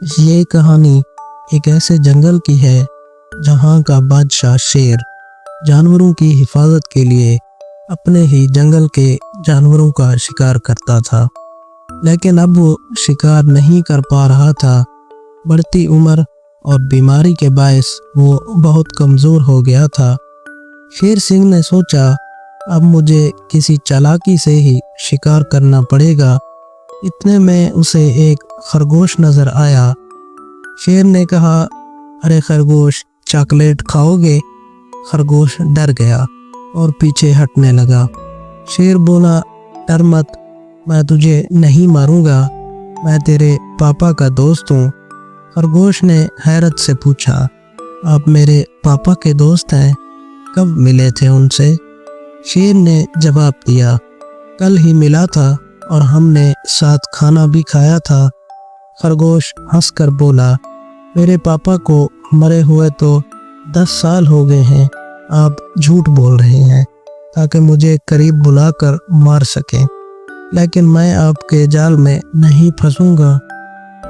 یہ کہانی ایک ایسے جنگل کی ہے جہاں کا بادشاہ شیر جانوروں کی حفاظت کے لیے اپنے ہی جنگل کے جانوروں کا شکار کرتا تھا، لیکن اب وہ شکار نہیں کر پا رہا تھا۔ بڑھتی عمر اور بیماری کے باعث وہ بہت کمزور ہو گیا تھا۔ شیر سنگھ نے سوچا، اب مجھے کسی چالاکی سے ہی شکار کرنا پڑے گا۔ اتنے میں اسے ایک خرگوش نظر آیا۔ شیر نے کہا، ارے خرگوش، چاکلیٹ کھاؤ گے؟ خرگوش ڈر گیا اور پیچھے ہٹنے لگا۔ شیر بولا، ڈر مت، میں تجھے نہیں ماروں گا، میں تیرے پاپا کا دوست ہوں۔ خرگوش نے حیرت سے پوچھا، آپ میرے پاپا کے دوست ہیں؟ کب ملے تھے ان سے؟ شیر نے جواب دیا، کل ہی ملا تھا اور ہم نے ساتھ کھانا بھی کھایا تھا۔ خرگوش ہنس کر بولا، میرے پاپا کو مرے ہوئے تو 10 سال ہو گئے ہیں، آپ جھوٹ بول رہے ہیں تاکہ مجھے قریب بلا کر مار سکیں، لیکن میں آپ کے جال میں نہیں پھنسوں گا۔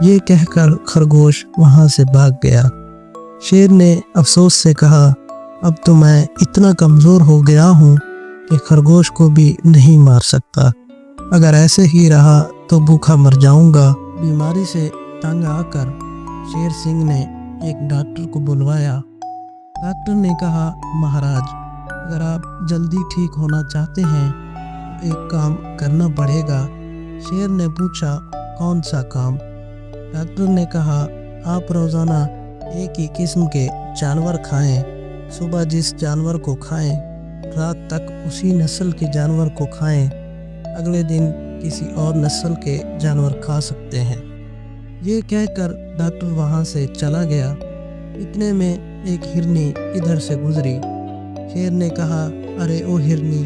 یہ کہہ کر خرگوش وہاں سے بھاگ گیا۔ شیر نے افسوس سے کہا، اب تو میں اتنا کمزور ہو گیا ہوں کہ خرگوش کو بھی نہیں مار سکتا۔ اگر ایسے ہی رہا تو بھوکا مر جاؤں گا۔ بیماری سے تنگ آ کر شیر سنگھ نے ایک ڈاکٹر کو بلوایا۔ ڈاکٹر نے کہا، مہاراج، اگر آپ جلدی ٹھیک ہونا چاہتے ہیں تو ایک کام کرنا پڑے گا۔ شیر نے پوچھا، کون سا کام؟ ڈاکٹر نے کہا، آپ روزانہ ایک ہی قسم کے جانور کھائیں۔ صبح جس جانور کو کھائیں، رات تک اسی نسل کے جانور کو کھائیں، اگلے دن کسی اور نسل کے جانور کھا سکتے ہیں۔ یہ کہہ کر ڈاکٹر وہاں سے چلا گیا۔ اتنے میں ایک ہرنی ادھر سے گزری۔ شیر نے کہا، ارے او ہرنی،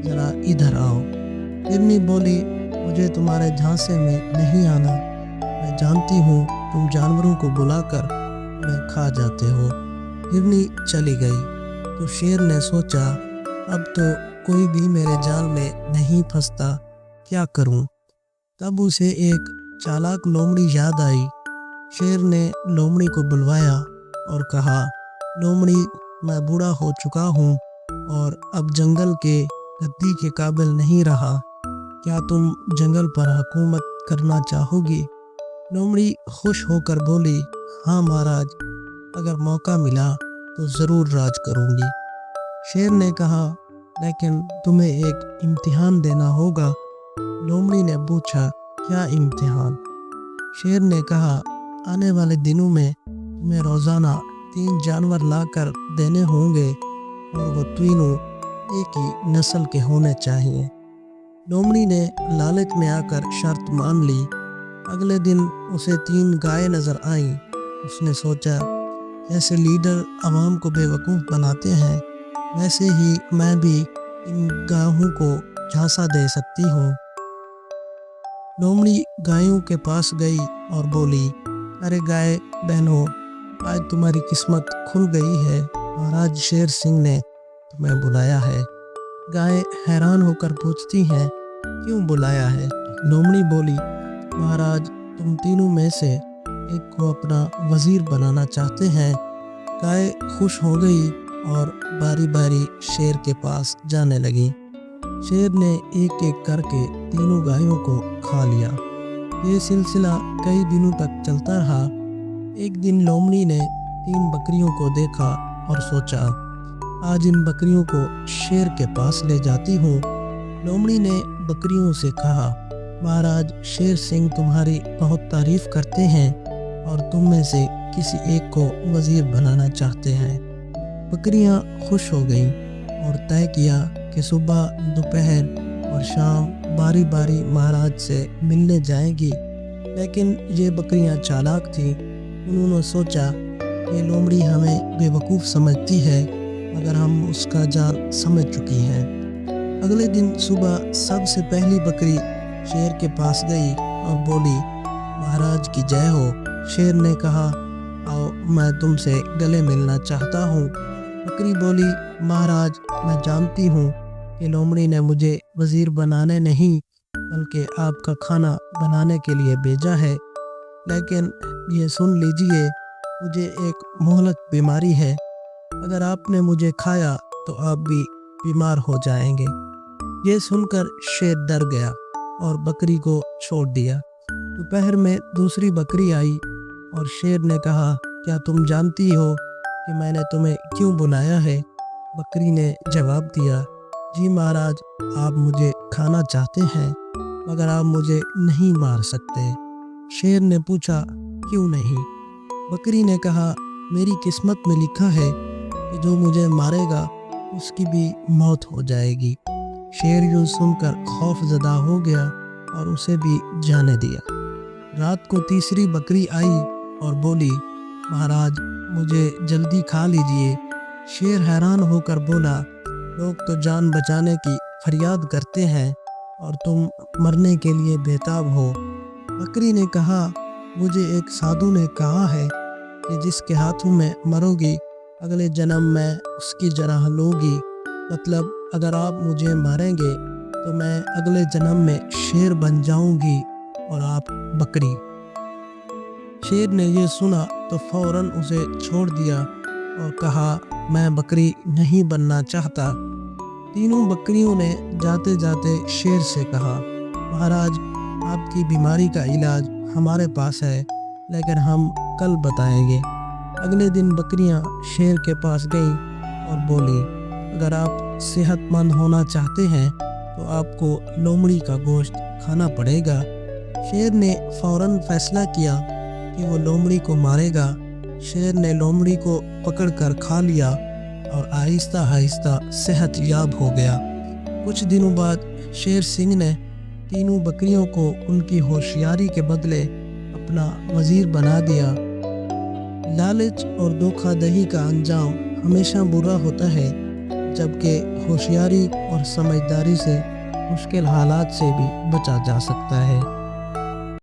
ذرا ادھر آؤ۔ ہرنی بولی، مجھے تمہارے جھانسے میں نہیں آنا، میں جانتی ہوں تم جانوروں کو بلا کر میں کھا جاتے ہو۔ ہرنی چلی گئی تو شیر نے سوچا، اب تو کوئی بھی میرے جال میں نہیں پھنستا، کیا کروں؟ تب اسے ایک چالاک لومڑی یاد آئی۔ شیر نے لومڑی کو بلوایا اور کہا، لومڑی، میں بوڑھا ہو چکا ہوں اور اب جنگل کے گدی کے قابل نہیں رہا، کیا تم جنگل پر حکومت کرنا چاہو گی؟ لومڑی خوش ہو کر بولی، ہاں مہاراج، اگر موقع ملا تو ضرور راج کروں گی۔ شیر نے کہا، لیکن تمہیں ایک امتحان دینا ہوگا۔ لومڑی نے پوچھا، کیا امتحان؟ شیر نے کہا، آنے والے دنوں میں تمہیں روزانہ 3 جانور لا کر دینے ہوں گے اور وہ تینوں ایک ہی نسل کے ہونے چاہیے۔ لومڑی نے لالچ میں آ کر شرط مان لی۔ اگلے دن اسے 3 گائے نظر آئیں۔ اس نے سوچا، جیسے لیڈر عوام کو بے وقوف بناتے ہیں، ویسے ہی میں بھی ان گایوں کو جھانسا دے سکتی ہوں۔ لومڑی گایوں کے پاس گئی اور بولی، ارے گائے بہنوں، آج تمہاری قسمت کھل گئی ہے، مہاراج شیر سنگھ نے تمہیں بلایا ہے۔ گائے حیران ہو کر پوچھتی ہیں، کیوں بلایا ہے؟ لومڑی بولی، مہاراج، تم تینوں میں سے ایک کو اپنا وزیر بنانا چاہتے ہیں۔ گائے خوش ہو گئی اور باری باری شیر کے پاس جانے لگی۔ شیر نے ایک ایک کر کے تینوں گایوں کو کھا لیا۔ یہ سلسلہ کئی دنوں تک چلتا رہا۔ ایک دن لومڑی نے 3 بکریوں کو دیکھا اور سوچا، آج ان بکریوں کو شیر کے پاس لے جاتی ہوں۔ لومڑی نے بکریوں سے کہا، مہاراج شیر سنگھ تمہاری بہت تعریف کرتے ہیں اور تم میں سے کسی ایک کو وزیر بنانا چاہتے ہیں۔ بکریاں خوش ہو گئیں اور طے کیا کہ صبح، دوپہر اور شام باری باری مہاراج سے ملنے جائیں گی۔ لیکن یہ بکریاں چالاک تھیں۔ انہوں نے سوچا کہ لومڑی ہمیں بے وقوف سمجھتی ہے، مگر ہم اس کا جال سمجھ چکی ہیں۔ اگلے دن صبح سب سے پہلی بکری شیر کے پاس گئی اور بولی، مہاراج کی جے ہو۔ شیر نے کہا، آؤ، میں تم سے گلے ملنا چاہتا ہوں۔ بکری بولی، مہاراج، میں جانتی ہوں کہ لومڑی نے مجھے وزیر بنانے نہیں بلکہ آپ کا کھانا بنانے کے لیے بھیجا ہے۔ لیکن یہ سن لیجئے، مجھے ایک مہلک بیماری ہے، اگر آپ نے مجھے کھایا تو آپ بھی بیمار ہو جائیں گے۔ یہ سن کر شیر ڈر گیا اور بکری کو چھوڑ دیا۔ دوپہر میں دوسری بکری آئی اور شیر نے کہا، کیا تم جانتی ہو کہ میں نے تمہیں کیوں بلایا ہے؟ بکری نے جواب دیا، جی مہاراج، آپ مجھے کھانا چاہتے ہیں مگر آپ مجھے نہیں مار سکتے۔ شیر نے پوچھا، کیوں نہیں؟ بکری نے کہا، میری قسمت میں لکھا ہے کہ جو مجھے مارے گا اس کی بھی موت ہو جائے گی۔ شیر یوں سن کر خوف زدہ ہو گیا اور اسے بھی جانے دیا۔ رات کو تیسری بکری آئی اور بولی، مہاراج، مجھے جلدی کھا لیجئے۔ شیر حیران ہو کر بولا، لوگ تو جان بچانے کی فریاد کرتے ہیں اور تم مرنے کے لیے بےتاب ہو۔ بکری نے کہا، مجھے ایک سادھو نے کہا ہے کہ جس کے ہاتھوں میں مرو گی اگلے جنم میں اس کی جرح لو گی، مطلب اگر آپ مجھے ماریں گے تو میں اگلے جنم میں شیر بن جاؤں گی اور آپ بکری۔ شیر نے یہ سنا تو فوراً اسے چھوڑ دیا اور کہا، میں بکری نہیں بننا چاہتا۔ تینوں بکریوں نے جاتے جاتے شیر سے کہا، مہاراج، آپ کی بیماری کا علاج ہمارے پاس ہے لیکن ہم کل بتائیں گے۔ اگلے دن بکریاں شیر کے پاس گئیں اور بولی، اگر آپ صحت مند ہونا چاہتے ہیں تو آپ کو لومڑی کا گوشت کھانا پڑے گا۔ شیر نے فوراً فیصلہ کیا کہ وہ لومڑی کو مارے گا۔ شیر نے لومڑی کو پکڑ کر کھا لیا اور آہستہ آہستہ صحت یاب ہو گیا۔ کچھ دنوں بعد شیر سنگھ نے تینوں بکریوں کو ان کی ہوشیاری کے بدلے اپنا وزیر بنا دیا۔ لالچ اور دھوکہ دہی کا انجام ہمیشہ برا ہوتا ہے، جبکہ ہوشیاری اور سمجھداری سے مشکل حالات سے بھی بچا جا سکتا ہے۔